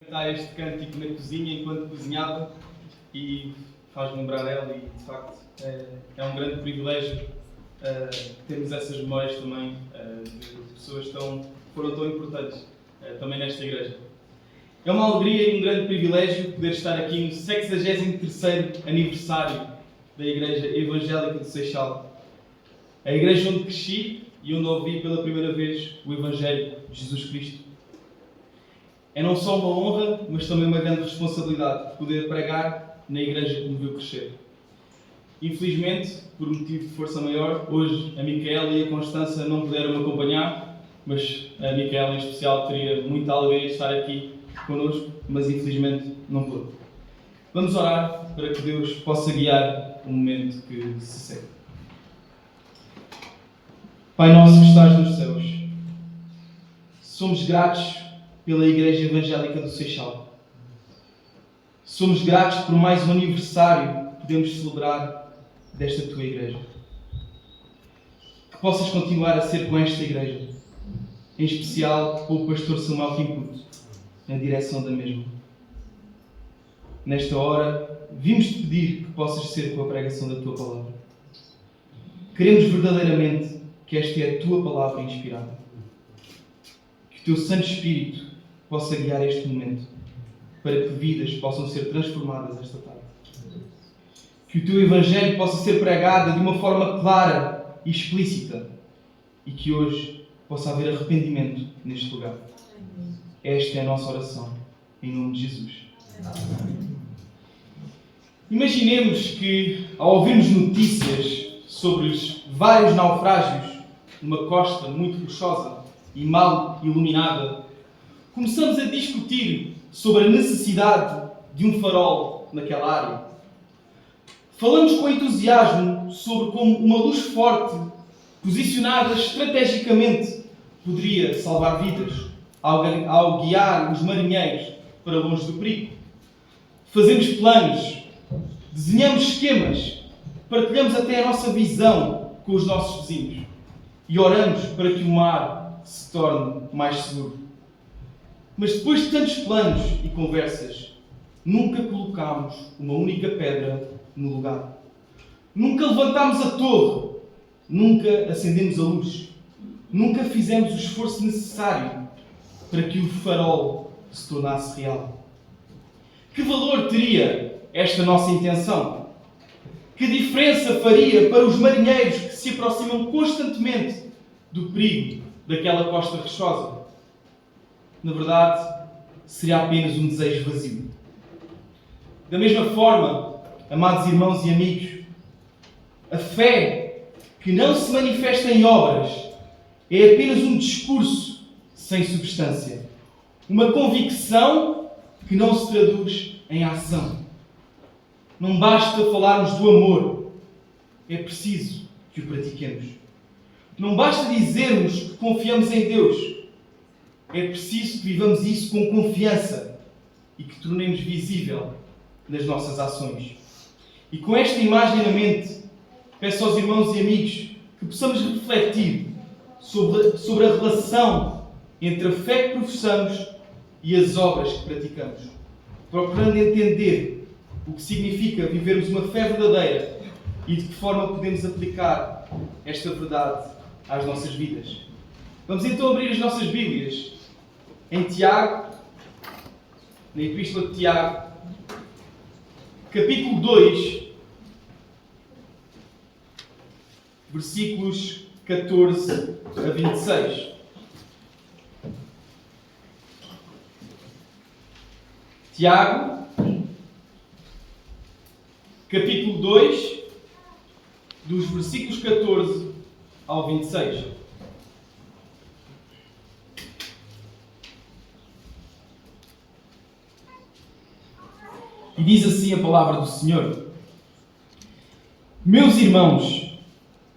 Está este cântico na cozinha enquanto cozinhava e faz-me lembrar ela e de facto é um grande privilégio termos essas memórias também de pessoas que foram tão importantes também nesta igreja. É uma alegria e um grande privilégio poder estar aqui no 63º aniversário da Igreja Evangélica de Seixal, a igreja onde cresci e onde ouvi pela primeira vez o Evangelho de Jesus Cristo. É não só uma honra, mas também uma grande responsabilidade poder pregar na igreja que me viu crescer. Infelizmente, por motivo de força maior, hoje a Micaela e a Constança não puderam me acompanhar, mas a Micaela em especial teria muita alegria de estar aqui connosco, mas infelizmente não pôde. Vamos orar para que Deus possa guiar o momento que se segue. Pai nosso que estás nos céus, somos gratos pela Igreja Evangélica do Seixal. Somos gratos por mais um aniversário que podemos celebrar desta tua Igreja. Que possas continuar a ser com esta Igreja, em especial com o pastor Samuel Quimputo, na direção da mesma. Nesta hora, vimos-te pedir que possas ser com a pregação da tua palavra. Queremos verdadeiramente que esta é a tua palavra inspirada. Que o teu Santo Espírito possa guiar este momento, para que vidas possam ser transformadas esta tarde. Que o teu Evangelho possa ser pregado de uma forma clara e explícita, e que hoje possa haver arrependimento neste lugar. Esta é a nossa oração, em nome de Jesus. Imaginemos que, ao ouvirmos notícias sobre os vários naufrágios numa costa muito rochosa e mal iluminada, começamos a discutir sobre a necessidade de um farol naquela área. Falamos com entusiasmo sobre como uma luz forte, posicionada estrategicamente, poderia salvar vidas ao guiar os marinheiros para longe do perigo. Fazemos planos, desenhamos esquemas, partilhamos até a nossa visão com os nossos vizinhos e oramos para que o mar se torne mais seguro. Mas depois de tantos planos e conversas, nunca colocámos uma única pedra no lugar. Nunca levantámos a torre. Nunca acendemos a luz. Nunca fizemos o esforço necessário para que o farol se tornasse real. Que valor teria esta nossa intenção? Que diferença faria para os marinheiros que se aproximam constantemente do perigo daquela costa rochosa? Na verdade, seria apenas um desejo vazio. Da mesma forma, amados irmãos e amigos, a fé que não se manifesta em obras é apenas um discurso sem substância. Uma convicção que não se traduz em ação. Não basta falarmos do amor, é preciso que o pratiquemos. Não basta dizermos que confiamos em Deus, é preciso que vivamos isso com confiança e que tornemos visível nas nossas ações. E com esta imagem na mente, peço aos irmãos e amigos que possamos refletir sobre a relação entre a fé que professamos e as obras que praticamos, procurando entender o que significa vivermos uma fé verdadeira e de que forma podemos aplicar esta verdade às nossas vidas. Vamos então abrir as nossas Bíblias em Tiago, na Epístola de Tiago, capítulo 2, versículos 14 a 26. Tiago, capítulo 2, dos versículos 14 ao 26. E diz assim a palavra do Senhor: Meus irmãos,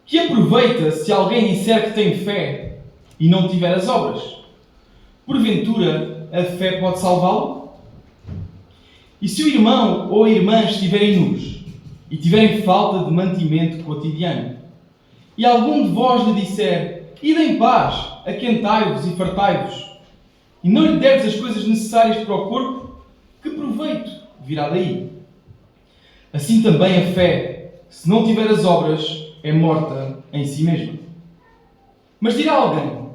que aproveita se alguém disser que tem fé e não tiver as obras? Porventura, a fé pode salvá-lo? E se o irmão ou a irmã estiverem nus e tiverem falta de mantimento cotidiano, e algum de vós lhe disser: Ide em paz, aquentai-vos e fartai-vos, e não lhe deres as coisas necessárias para o corpo, que proveito virá daí? Assim também a fé, se não tiver as obras, é morta em si mesma. Mas dirá alguém: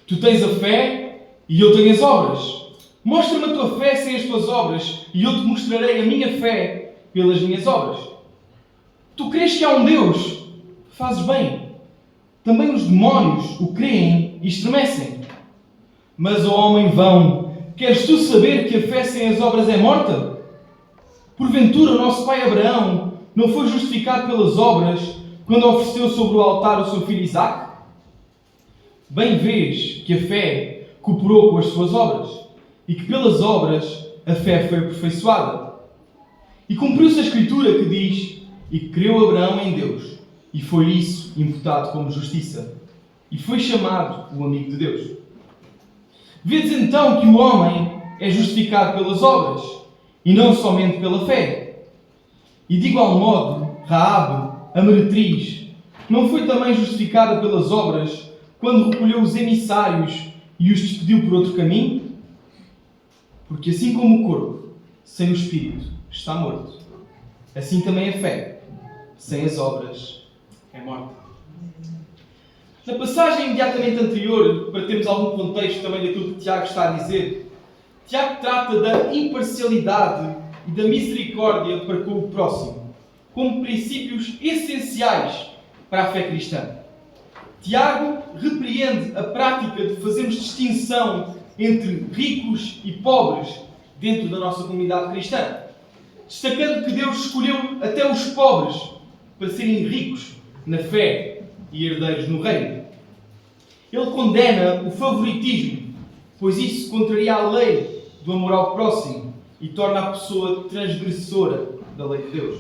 tu tens a fé e eu tenho as obras. Mostra-me a tua fé sem as tuas obras, e eu te mostrarei a minha fé pelas minhas obras. Tu crês que há um Deus? Fazes bem. Também os demónios o creem e estremecem. Mas, ó homem vão, queres tu saber que a fé sem as obras é morta? Porventura, o nosso pai Abraão não foi justificado pelas obras quando ofereceu sobre o altar o seu filho Isaque? Bem vês que a fé cooperou com as suas obras, e que pelas obras a fé foi aperfeiçoada. E cumpriu-se a Escritura que diz: e creu Abraão em Deus, e foi isso imputado como justiça, e foi chamado o amigo de Deus. Vedes então que o homem é justificado pelas obras, e não somente pela fé. E de igual modo, Raabe, a meretriz, não foi também justificada pelas obras quando recolheu os emissários e os despediu por outro caminho? Porque assim como o corpo, sem o espírito, está morto, assim também a fé, sem as obras, é morta. Na passagem imediatamente anterior, para termos algum contexto também daquilo que Tiago está a dizer, Tiago trata da imparcialidade e da misericórdia para com o próximo, como princípios essenciais para a fé cristã. Tiago repreende a prática de fazermos distinção entre ricos e pobres dentro da nossa comunidade cristã, destacando que Deus escolheu até os pobres para serem ricos na fé e herdeiros no reino. Ele condena o favoritismo, pois isso contraria a lei do amor ao próximo e torna a pessoa transgressora da lei de Deus.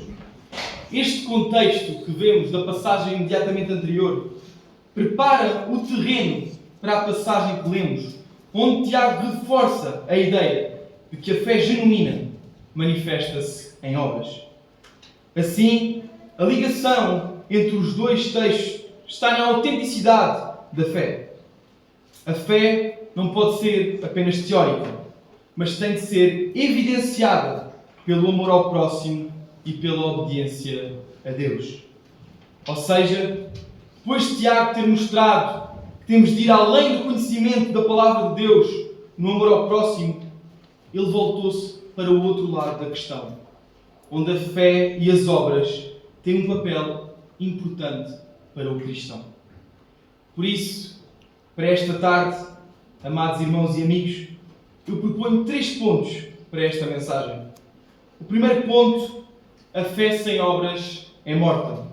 Este contexto que vemos da passagem imediatamente anterior prepara o terreno para a passagem que lemos, onde Tiago reforça a ideia de que a fé genuína manifesta-se em obras. Assim, a ligação entre os dois textos está na autenticidade da fé. A fé não pode ser apenas teórica, mas tem de ser evidenciada pelo amor ao próximo e pela obediência a Deus. Ou seja, depois de Tiago ter mostrado que temos de ir além do conhecimento da palavra de Deus no amor ao próximo, ele voltou-se para o outro lado da questão, onde a fé e as obras têm um papel importante para o cristão. Por isso, para esta tarde, amados irmãos e amigos, eu proponho 3 pontos para esta mensagem. O primeiro ponto: a fé sem obras é morta.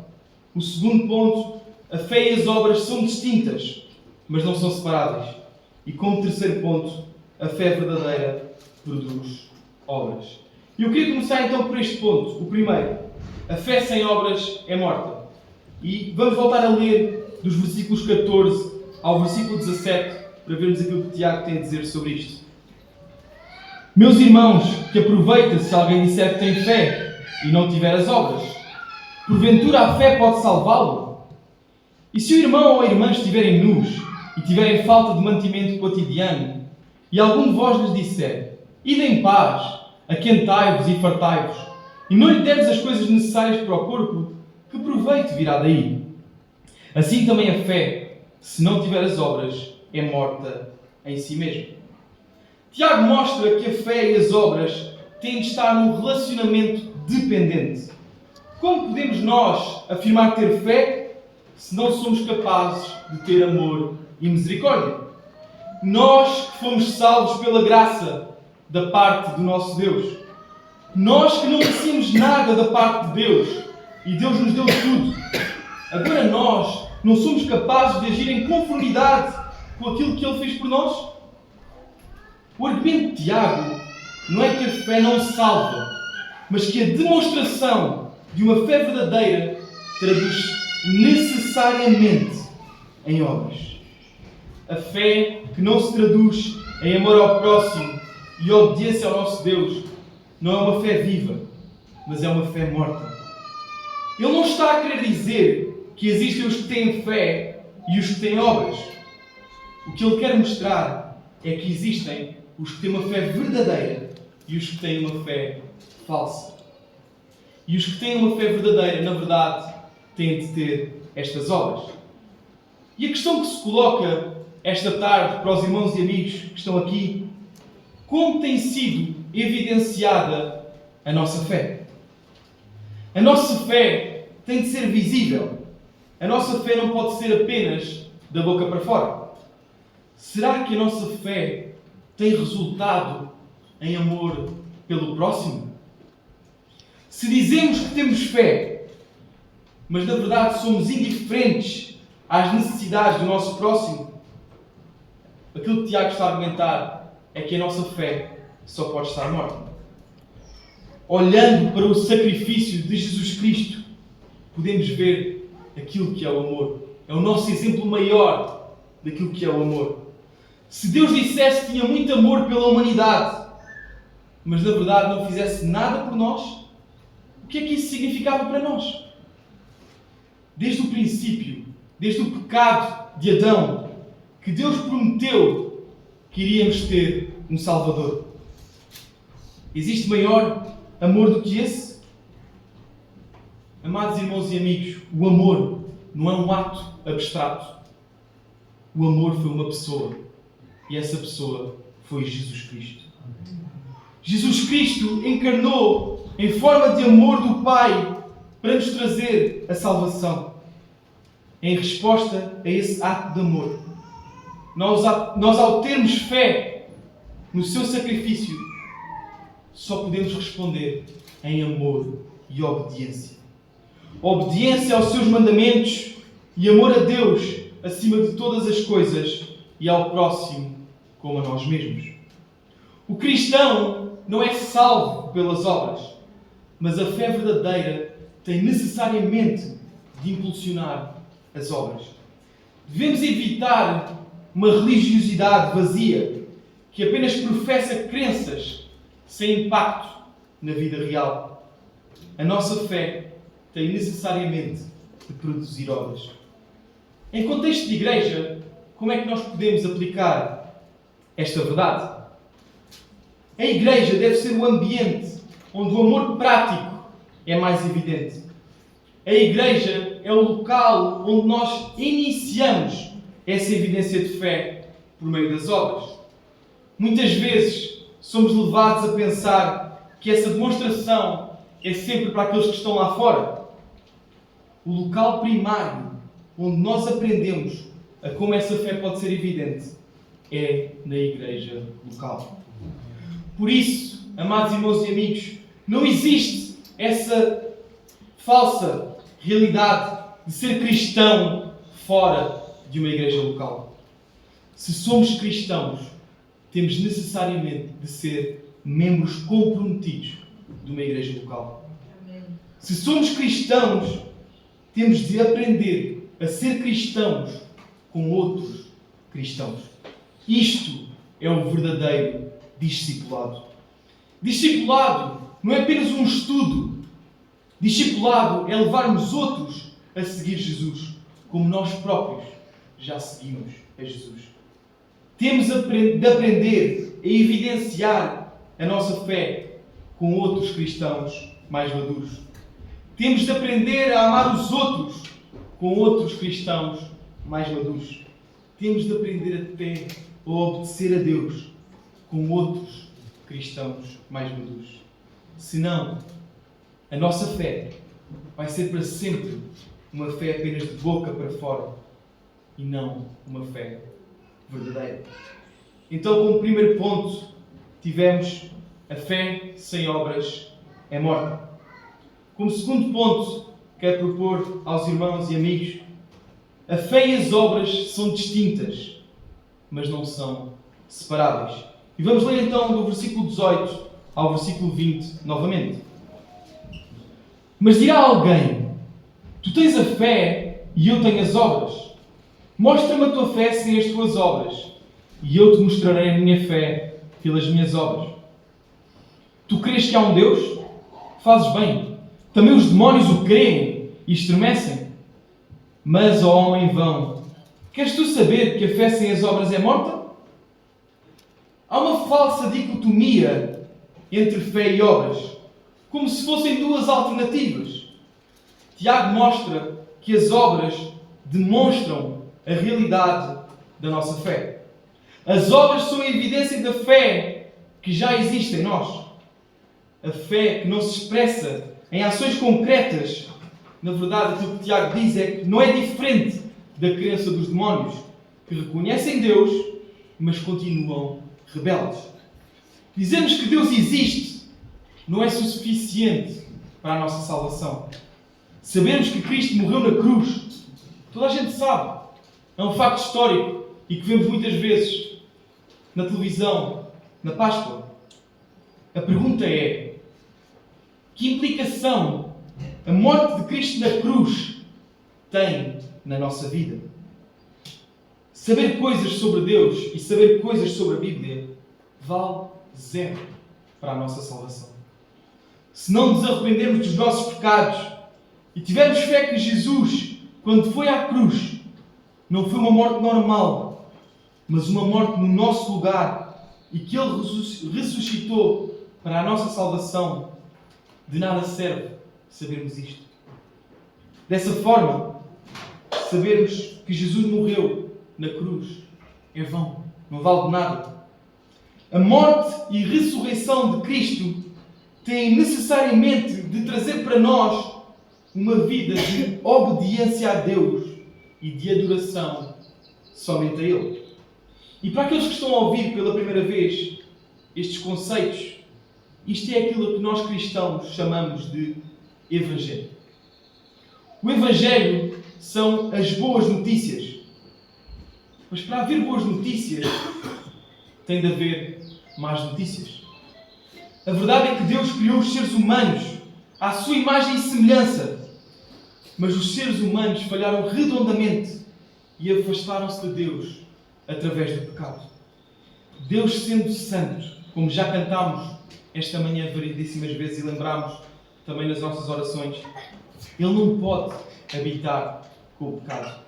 O segundo ponto: a fé e as obras são distintas, mas não são separáveis. E como terceiro ponto: a fé verdadeira produz obras. E eu queria começar então por este ponto. O primeiro: a fé sem obras é morta. E vamos voltar a ler dos versículos 14 ao versículo 17 para vermos aquilo que Tiago tem a dizer sobre isto. Meus irmãos, que aproveita se alguém disser que tem fé e não tiver as obras. Porventura a fé pode salvá-lo? E se o irmão ou a irmã estiverem nus e tiverem falta de mantimento cotidiano, e algum de vós lhes disser: ide em paz, aquentai-vos e fartai-vos, e não lhe deres as coisas necessárias para o corpo, que proveito virá daí? Assim também a fé, se não tiver as obras, é morta em si mesma. Tiago mostra que a fé e as obras têm de estar num relacionamento dependente. Como podemos nós afirmar ter fé se não somos capazes de ter amor e misericórdia? Nós que fomos salvos pela graça da parte do nosso Deus. Nós que não merecíamos nada da parte de Deus e Deus nos deu tudo. Agora nós não somos capazes de agir em conformidade com aquilo que Ele fez por nós? O argumento de Tiago não é que a fé não salva, mas que a demonstração de uma fé verdadeira traduz necessariamente em obras. A fé que não se traduz em amor ao próximo e obediência ao nosso Deus não é uma fé viva, mas é uma fé morta. Ele não está a querer dizer que existem os que têm fé e os que têm obras. O que ele quer mostrar é que existem os que têm uma fé verdadeira e os que têm uma fé falsa. E os que têm uma fé verdadeira, na verdade, têm de ter estas obras. E a questão que se coloca esta tarde para os irmãos e amigos que estão aqui: como tem sido evidenciada a nossa fé? A nossa fé tem de ser visível. A nossa fé não pode ser apenas da boca para fora. Será que a nossa fé tem resultado em amor pelo próximo? Se dizemos que temos fé, mas na verdade somos indiferentes às necessidades do nosso próximo, aquilo que Tiago está a argumentar é que a nossa fé só pode estar morta. Olhando para o sacrifício de Jesus Cristo, podemos ver aquilo que é o amor. É o nosso exemplo maior daquilo que é o amor. Se Deus dissesse que tinha muito amor pela humanidade, mas na verdade não fizesse nada por nós, o que é que isso significava para nós? Desde o princípio, desde o pecado de Adão, que Deus prometeu que iríamos ter um Salvador. Existe maior amor do que esse? Amados irmãos e amigos, o amor não é um ato abstrato. O amor foi uma pessoa. E essa pessoa foi Jesus Cristo. Jesus Cristo encarnou em forma de amor do Pai para nos trazer a salvação. Em resposta a esse ato de amor, nós ao termos fé no seu sacrifício, só podemos responder em amor e obediência. Obediência aos seus mandamentos e amor a Deus acima de todas as coisas e ao próximo como a nós mesmos. O cristão não é salvo pelas obras, mas a fé verdadeira tem necessariamente de impulsionar as obras. Devemos evitar uma religiosidade vazia que apenas professa crenças sem impacto na vida real. A nossa fé tem necessariamente de produzir obras. Em contexto de igreja, como é que nós podemos aplicar esta verdade? A igreja deve ser o ambiente onde o amor prático é mais evidente. A igreja é o local onde nós iniciamos essa evidência de fé por meio das obras. Muitas vezes somos levados a pensar que essa demonstração é sempre para aqueles que estão lá fora. O local primário onde nós aprendemos a como essa fé pode ser evidente é na igreja local. Por isso, amados irmãos e amigos, não existe essa falsa realidade de ser cristão fora de uma igreja local. Se somos cristãos, temos necessariamente de ser membros comprometidos de uma igreja local. Se somos cristãos, temos de aprender a ser cristãos com outros cristãos. Isto é o verdadeiro discipulado. Discipulado não é apenas um estudo. Discipulado é levarmos outros a seguir Jesus, como nós próprios já seguimos a Jesus. Temos de aprender a evidenciar a nossa fé com outros cristãos mais maduros. Temos de aprender a amar os outros com outros cristãos mais maduros. Temos de aprender até a obedecer a Deus com outros cristãos mais maduros. Senão, a nossa fé vai ser para sempre uma fé apenas de boca para fora e não uma fé verdadeira. Então, como primeiro ponto, tivemos a fé sem obras é morta. Como segundo ponto, quero propor aos irmãos e amigos, a fé e as obras são distintas, mas não são separáveis. E vamos ler então do versículo 18 ao versículo 20 novamente. Mas dirá alguém: tu tens a fé e eu tenho as obras. Mostra-me a tua fé sem as tuas obras, e eu te mostrarei a minha fé pelas minhas obras. Tu crês que há um Deus? Fazes bem. Também os demónios o creem e estremecem. Mas, ó homem vão, queres tu saber que a fé sem as obras é morta? Há uma falsa dicotomia entre fé e obras, como se fossem duas alternativas. Tiago mostra que as obras demonstram a realidade da nossa fé. As obras são a evidência da fé que já existe em nós. A fé que não se expressa em ações concretas. Na verdade, aquilo que Tiago diz é que não é diferente da crença dos demónios, que reconhecem Deus, mas continuam rebeldes. Dizermos que Deus existe não é suficiente para a nossa salvação. Sabermos que Cristo morreu na cruz, toda a gente sabe. É um facto histórico e que vemos muitas vezes na televisão, na Páscoa. A pergunta é: que implicação a morte de Cristo na cruz tem na nossa vida? Saber coisas sobre Deus e saber coisas sobre a Bíblia vale zero para a nossa salvação. Se não nos arrependermos dos nossos pecados e tivermos fé que Jesus, quando foi à cruz, não foi uma morte normal, mas uma morte no nosso lugar e que Ele ressuscitou para a nossa salvação, de nada serve sabermos isto. Dessa forma, sabermos que Jesus morreu na cruz é vão, não vale de nada. A morte e ressurreição de Cristo têm necessariamente de trazer para nós uma vida de obediência a Deus e de adoração somente a Ele. E para aqueles que estão a ouvir pela primeira vez estes conceitos, isto é aquilo que nós cristãos chamamos de Evangelho. O Evangelho são as boas notícias. Mas para haver boas notícias, tem de haver más notícias. A verdade é que Deus criou os seres humanos à sua imagem e semelhança. Mas os seres humanos falharam redondamente e afastaram-se de Deus através do pecado. Deus sendo santo, como já cantámos esta manhã variedíssimas vezes e lembramos também nas nossas orações, Ele não pode habitar com o pecado.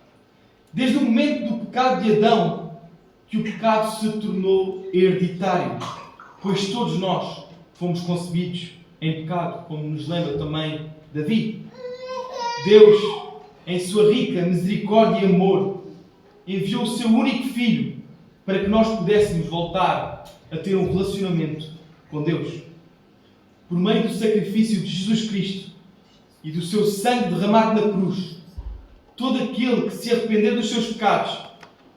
Desde o momento do pecado de Adão, que o pecado se tornou hereditário, pois todos nós fomos concebidos em pecado, como nos lembra também Davi. Deus, em sua rica misericórdia e amor, enviou o seu único Filho para que nós pudéssemos voltar a ter um relacionamento com Deus. Por meio do sacrifício de Jesus Cristo e do seu sangue derramado na cruz, todo aquele que se arrepender dos seus pecados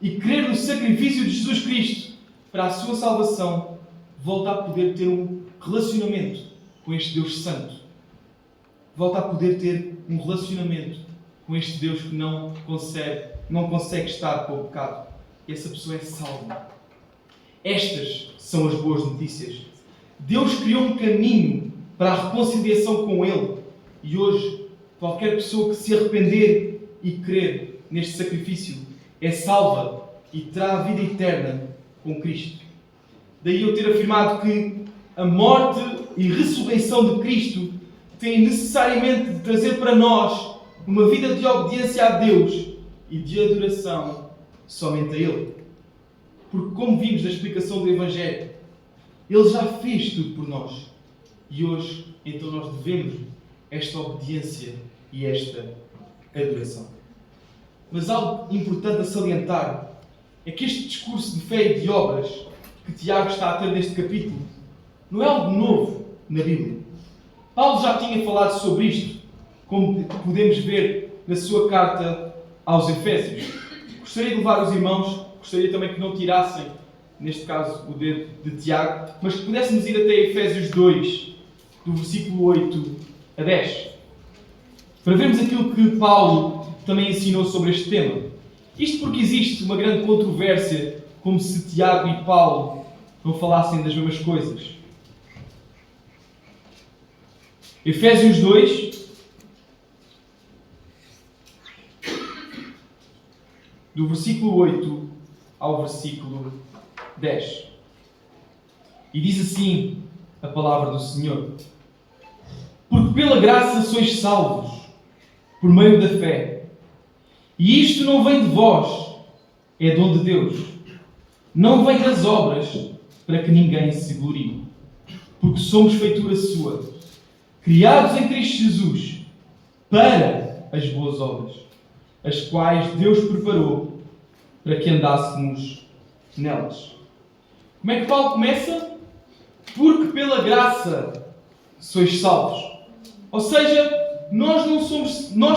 e crer no sacrifício de Jesus Cristo para a sua salvação, volta a poder ter um relacionamento com este Deus Santo. Volta a poder ter um relacionamento com este Deus que não consegue estar com o pecado. E essa pessoa é salva. Estas são as boas notícias. Deus criou um caminho para a reconciliação com Ele. E hoje, qualquer pessoa que se arrepender e crer neste sacrifício é salva e terá a vida eterna com Cristo. Daí eu ter afirmado que a morte e ressurreição de Cristo têm necessariamente de trazer para nós uma vida de obediência a Deus e de adoração somente a Ele. Porque, como vimos na explicação do Evangelho, Ele já fez tudo por nós. E hoje, então, nós devemos esta obediência e esta adoração. Mas algo importante a salientar é que este discurso de fé e de obras que Tiago está a ter neste capítulo não é algo novo na Bíblia. Paulo já tinha falado sobre isto, como podemos ver na sua carta aos Efésios. Gostaria de levar os irmãos, gostaria também que não tirassem, neste caso, o dedo de Tiago, mas que pudéssemos ir até Efésios 2, do versículo 8 a 10, para vermos aquilo que Paulo também ensinou sobre este tema. Isto porque existe uma grande controvérsia, como se Tiago e Paulo não falassem das mesmas coisas. Efésios 2, do versículo 8 ao versículo 10. E diz assim a palavra do Senhor: Porque pela graça sois salvos, por meio da fé. E isto não vem de vós, é dom de Deus. Não vem das obras, para que ninguém se glorie. Porque somos feitura sua, criados em Cristo Jesus, para as boas obras, as quais Deus preparou para que andássemos nelas. Como é que Paulo começa? Porque pela graça sois salvos. Ou seja, nós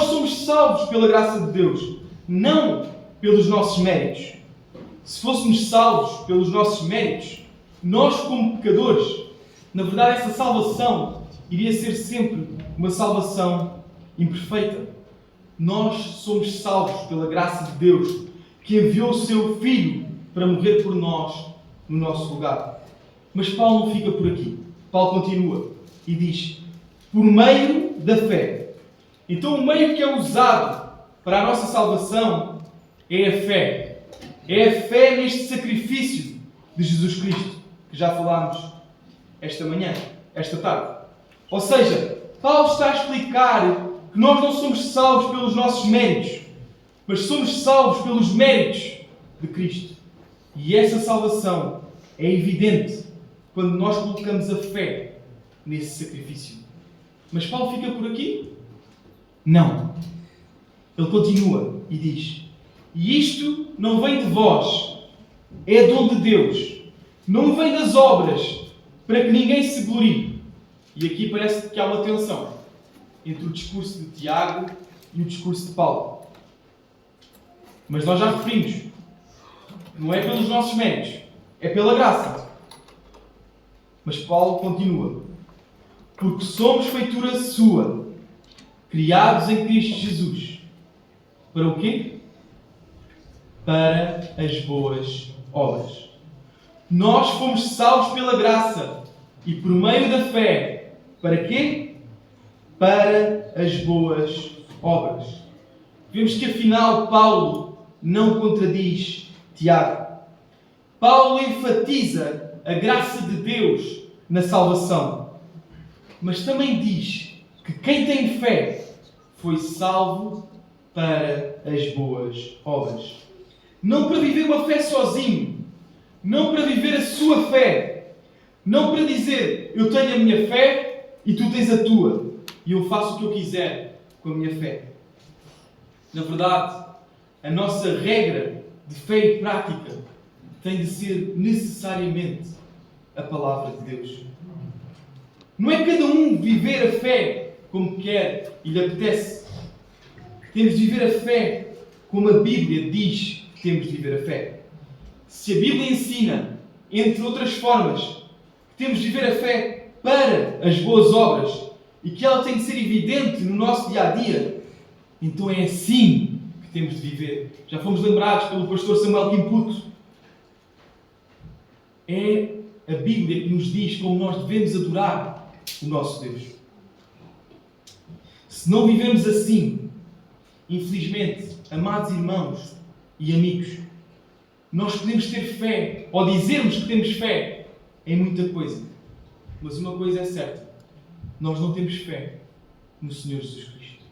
somos salvos pela graça de Deus, não pelos nossos méritos. Se fôssemos salvos pelos nossos méritos, nós como pecadores, na verdade essa salvação iria ser sempre uma salvação imperfeita. Nós somos salvos pela graça de Deus, que enviou o seu Filho para morrer por nós no nosso lugar. Mas Paulo não fica por aqui. Paulo continua e diz: por meio da fé. Então o meio que é usado para a nossa salvação é a fé. É a fé neste sacrifício de Jesus Cristo, que já falámos esta manhã, esta tarde. Ou seja, Paulo está a explicar que nós não somos salvos pelos nossos méritos, mas somos salvos pelos méritos de Cristo. E essa salvação é evidente quando nós colocamos a fé nesse sacrifício. Mas Paulo fica por aqui? Não. Ele continua e diz: e isto não vem de vós, é dom de Deus. Não vem das obras, para que ninguém se glorie. E aqui parece que há uma tensão entre o discurso de Tiago e o discurso de Paulo. Mas nós já referimos, não é pelos nossos méritos, é pela graça. Mas Paulo continua: porque somos feitura sua, criados em Cristo Jesus. Para o quê? Para as boas obras. Nós fomos salvos pela graça e por meio da fé. Para quê? Para as boas obras. Vemos que afinal Paulo não contradiz Tiago. Paulo enfatiza a graça de Deus na salvação, mas também diz que quem tem fé foi salvo para as boas obras. Não para viver uma fé sozinho, não para viver a sua fé, não para dizer eu tenho a minha fé e tu tens a tua e eu faço o que eu quiser com a minha fé. Na verdade, a nossa regra de fé e prática tem de ser necessariamente a palavra de Deus. Não é cada um viver a fé como quer e lhe apetece. Temos de viver a fé como a Bíblia diz que temos de viver a fé. Se a Bíblia ensina, entre outras formas, que temos de viver a fé para as boas obras e que ela tem de ser evidente no nosso dia-a-dia, então é assim que temos de viver. Já fomos lembrados pelo pastor Samuel Quimputo. É a Bíblia que nos diz como nós devemos adorar o nosso Deus. Se não vivemos assim, infelizmente, amados irmãos e amigos, nós podemos ter fé, ou dizermos que temos fé em muita coisa. Mas uma coisa é certa: nós não temos fé no Senhor Jesus Cristo.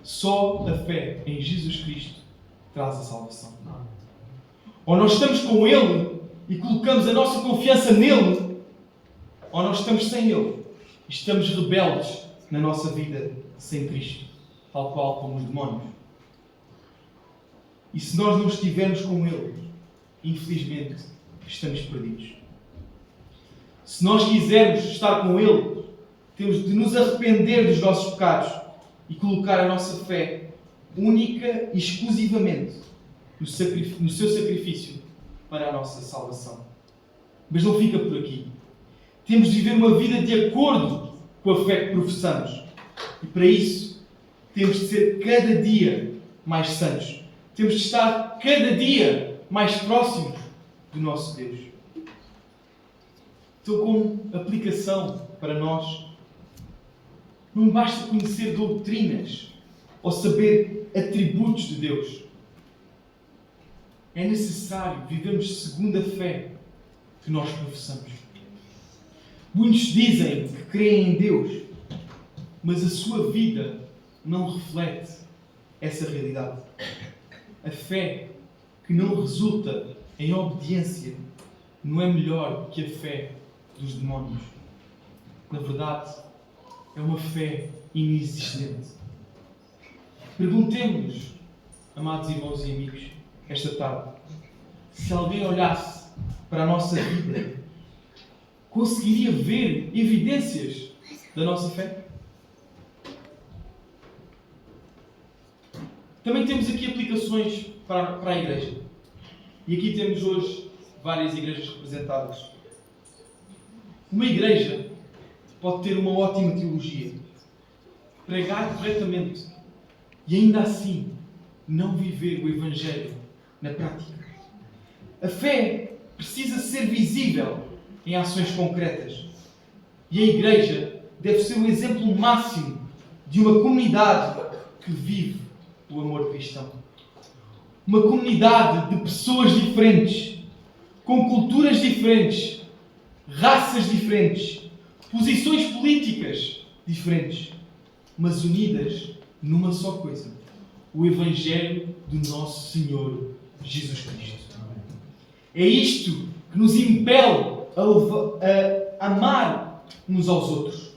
Só a fé em Jesus Cristo traz a salvação. Ou nós estamos com Ele e colocamos a nossa confiança nele, ou nós estamos sem Ele e estamos rebeldes na nossa vida sem Cristo, tal qual como os demónios. E se nós não estivermos com Ele, infelizmente, estamos perdidos. Se nós quisermos estar com Ele, temos de nos arrepender dos nossos pecados e colocar a nossa fé única e exclusivamente no seu sacrifício para a nossa salvação. Mas não fica por aqui. Temos de viver uma vida de acordo com a fé que professamos. E para isso, temos de ser cada dia mais santos. Temos de estar cada dia mais próximos do nosso Deus. Então, como aplicação para nós, não basta conhecer doutrinas ou saber atributos de Deus. É necessário vivermos segundo a fé que nós professamos. Muitos dizem que creem em Deus, mas a sua vida não reflete essa realidade. A fé que não resulta em obediência não é melhor que a fé dos demónios. Na verdade, é uma fé inexistente. Perguntemos-nos, amados irmãos e amigos, esta tarde, se alguém olhasse para a nossa vida, conseguiria ver evidências da nossa fé? Também temos aqui aplicações para a igreja. E aqui temos hoje várias igrejas representadas. Uma igreja pode ter uma ótima teologia, pregar corretamente e ainda assim não viver o Evangelho na prática. A fé precisa ser visível em ações concretas. E a igreja deve ser o exemplo máximo de uma comunidade que vive o amor cristão. Uma comunidade de pessoas diferentes, com culturas diferentes, raças diferentes, posições políticas diferentes, mas unidas numa só coisa: o Evangelho do nosso Senhor Jesus Cristo. É isto que nos impele a amar uns aos outros.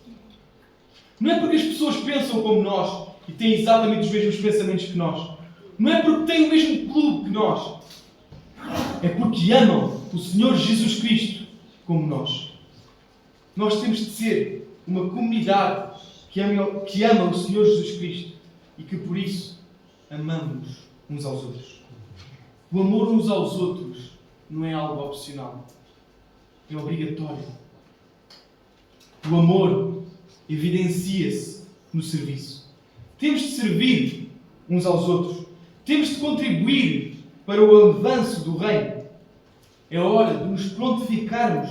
Não é porque as pessoas pensam como nós e têm exatamente os mesmos pensamentos que nós. Não é porque têm o mesmo clube que nós. É porque amam o Senhor Jesus Cristo como nós. Nós temos de ser uma comunidade que ama o Senhor Jesus Cristo e que por isso amamos uns aos outros. O amor uns aos outros não é algo opcional. É obrigatório. O amor evidencia-se no serviço. Temos de servir uns aos outros. Temos de contribuir para o avanço do reino. É hora de nos prontificarmos,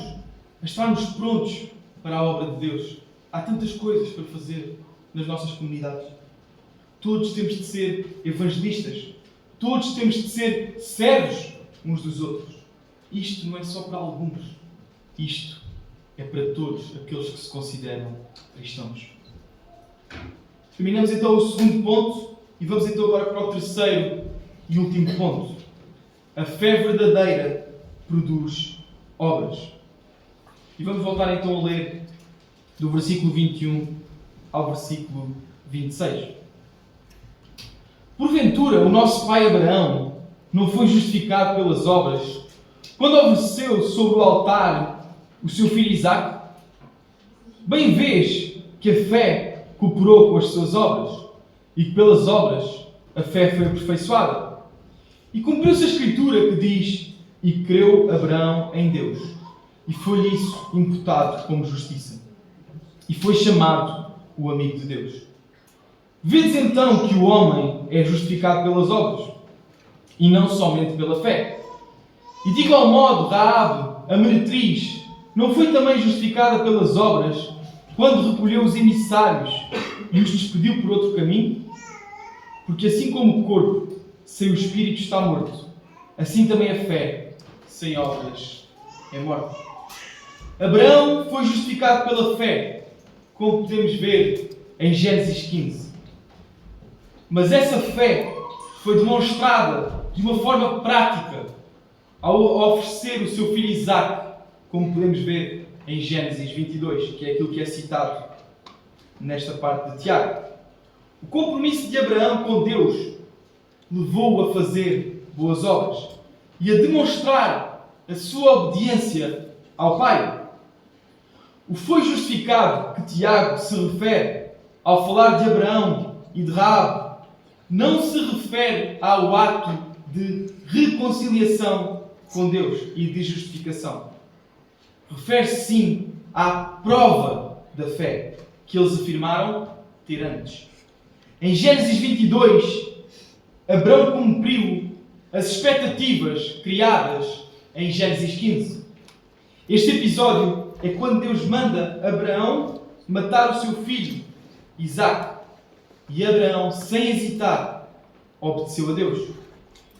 a estarmos prontos para a obra de Deus. Há tantas coisas para fazer nas nossas comunidades. Todos temos de ser evangelistas. Todos temos de ser servos uns dos outros. Isto não é só para alguns. Isto é para todos aqueles que se consideram cristãos. Terminamos então o segundo ponto e vamos então agora para o terceiro e último ponto. A fé verdadeira produz obras. E vamos voltar então a ler do versículo 21 ao versículo 26. Porventura, o nosso pai Abraão não foi justificado pelas obras quando ofereceu sobre o altar o seu filho Isaque? Bem vês que a fé cooperou com as suas obras e que pelas obras a fé foi aperfeiçoada. E cumpriu-se a Escritura que diz: e creu Abraão em Deus, e foi-lhe isso imputado como justiça. E foi chamado o amigo de Deus. Vedes então que o homem é justificado pelas obras, e não somente pela fé. E de igual modo, Raabe, a meretriz, não foi também justificada pelas obras, quando recolheu os emissários e os despediu por outro caminho? Porque assim como o corpo sem o espírito está morto, assim também a fé sem obras é morta. Abraão foi justificado pela fé, como podemos ver em Gênesis 15. Mas essa fé foi demonstrada de uma forma prática ao oferecer o seu filho Isaque, como podemos ver em Gênesis 22, que é aquilo que é citado nesta parte de Tiago. O compromisso de Abraão com Deus levou-o a fazer boas obras e a demonstrar a sua obediência ao Pai. O foi justificado que Tiago se refere ao falar de Abraão e de Raabe não se refere ao ato de reconciliação com Deus e de justificação. Refere-se sim à prova da fé que eles afirmaram ter antes. Em Gênesis 22, Abraão cumpriu as expectativas criadas em Gênesis 15. Este episódio é quando Deus manda Abraão matar o seu filho, Isaque. E Abraão, sem hesitar, obedeceu a Deus.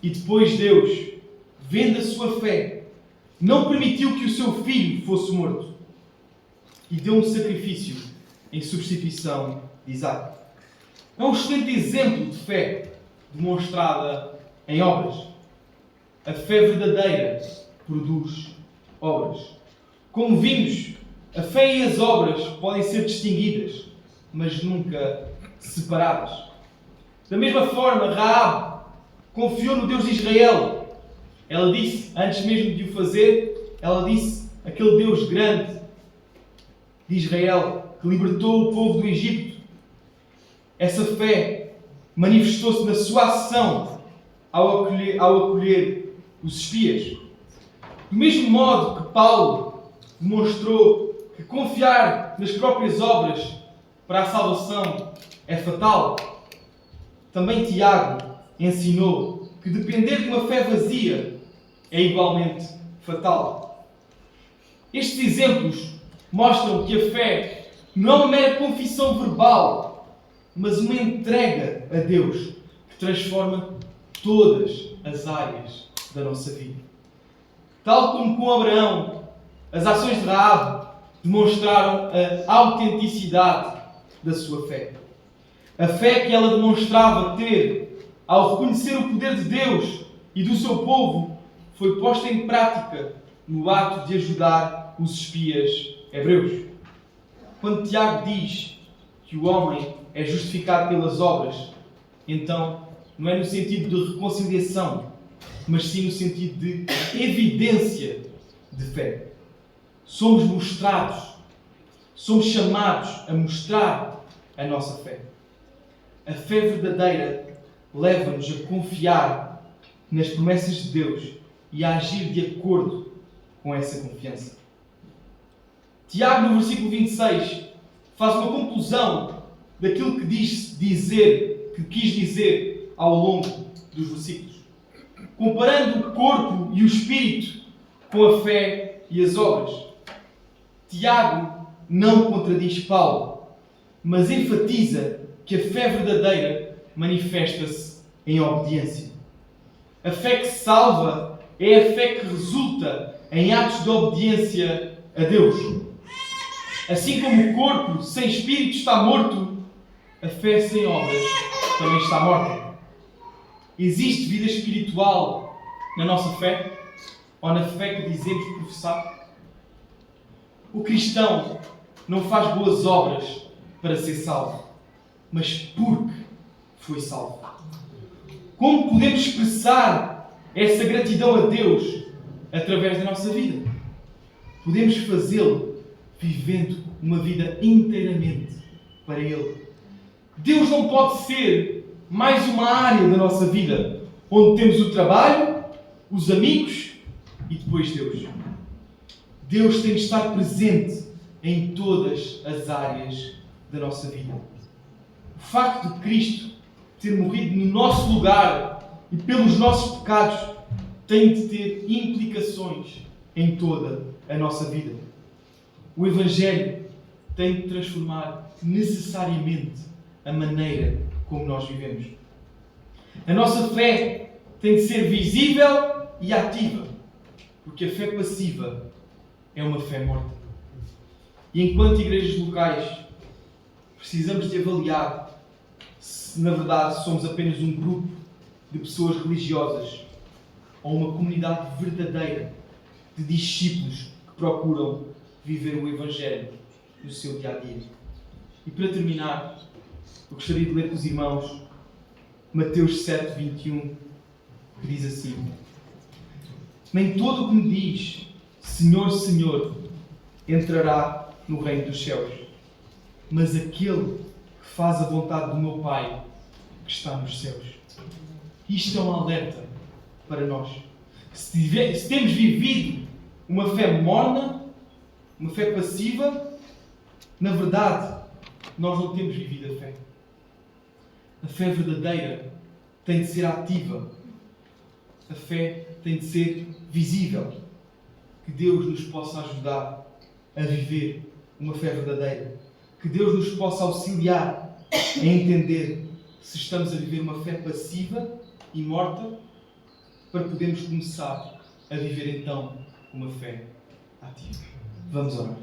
E depois Deus, vendo a sua fé, não permitiu que o seu filho fosse morto. E deu um sacrifício em substituição de Isaque. É um excelente exemplo de fé demonstrada em obras. A fé verdadeira produz obras. Como vimos, a fé e as obras podem ser distinguidas, mas nunca separadas. Da mesma forma, Raabe confiou no Deus de Israel. Ela disse, antes mesmo de o fazer, ela disse, aquele Deus grande de Israel, que libertou o povo do Egito. Essa fé manifestou-se na sua ação ao acolher os espias. Do mesmo modo que Paulo demonstrou que confiar nas próprias obras para a salvação é fatal, também Tiago ensinou que depender de uma fé vazia é igualmente fatal. Estes exemplos mostram que a fé não é uma mera confissão verbal, mas uma entrega a Deus que transforma todas as áreas da nossa vida. Tal como com Abraão, as ações de Raabe demonstraram a autenticidade da sua fé. A fé que ela demonstrava ter ao reconhecer o poder de Deus e do seu povo foi posta em prática no ato de ajudar os espias hebreus. Quando Tiago diz que o homem é justificado pelas obras, então não é no sentido de reconciliação, mas sim no sentido de evidência de fé. Somos mostrados, somos chamados a mostrar a nossa fé. A fé verdadeira leva-nos a confiar nas promessas de Deus e a agir de acordo com essa confiança. Tiago, no versículo 26, faz uma conclusão daquilo que quis dizer ao longo dos versículos, comparando o corpo e o espírito com a fé e as obras. Tiago não contradiz Paulo, mas enfatiza que a fé verdadeira manifesta-se em obediência. A fé que salva é a fé que resulta em atos de obediência a Deus. Assim como o corpo sem espírito está morto, a fé sem obras também está morta. Existe vida espiritual na nossa fé? Ou na fé que dizemos professar? O cristão não faz boas obras para ser salvo, mas porque foi salvo. Como podemos expressar essa gratidão a Deus através da nossa vida? Podemos fazê-lo vivendo uma vida inteiramente para Ele. Deus não pode ser mais uma área da nossa vida onde temos o trabalho, os amigos e depois Deus. Deus tem de estar presente em todas as áreas da nossa vida. O facto de Cristo ter morrido no nosso lugar e pelos nossos pecados tem de ter implicações em toda a nossa vida. O Evangelho tem de transformar necessariamente a maneira como nós vivemos. A nossa fé tem de ser visível e ativa, porque a fé passiva é uma fé morta. E enquanto igrejas locais, precisamos de avaliar se na verdade somos apenas um grupo de pessoas religiosas ou uma comunidade verdadeira de discípulos que procuram viver o Evangelho no seu dia-a-dia. E para terminar, eu gostaria de ler com os irmãos Mateus 7:21, que diz assim: Nem todo o que me diz Senhor, Senhor, entrará no reino dos céus, mas aquele que faz a vontade do meu Pai que está nos céus. Isto é um alerta para nós. Se temos vivido uma fé morna, uma fé passiva, na verdade, nós não temos vivido a fé. A fé verdadeira tem de ser ativa. A fé tem de ser visível. Que Deus nos possa ajudar a viver uma fé verdadeira. Que Deus nos possa auxiliar a entender se estamos a viver uma fé passiva e morta, para podermos começar a viver então uma fé ativa. Vamos orar.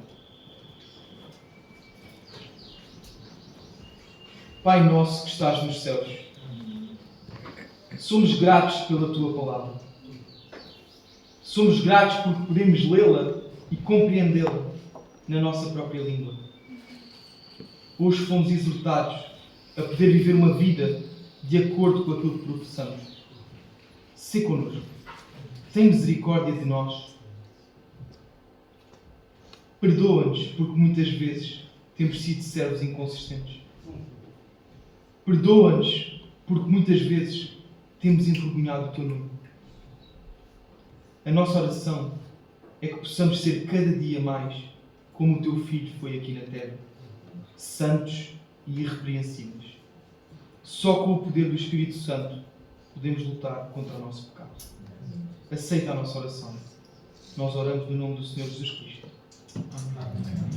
Pai nosso que estás nos céus, somos gratos pela Tua Palavra. Somos gratos porque podemos lê-la e compreendê-la na nossa própria língua. Hoje fomos exortados a poder viver uma vida de acordo com aquilo que professamos. Sê connosco. Tem misericórdia de nós. Perdoa-nos porque muitas vezes temos sido servos inconsistentes. Perdoa-nos porque muitas vezes temos envergonhado o teu nome. A nossa oração é que possamos ser cada dia mais como o teu Filho foi aqui na terra, santos e irrepreensíveis. Só com o poder do Espírito Santo podemos lutar contra o nosso pecado. Aceita a nossa oração. Nós oramos no nome do Senhor Jesus Cristo. Amém.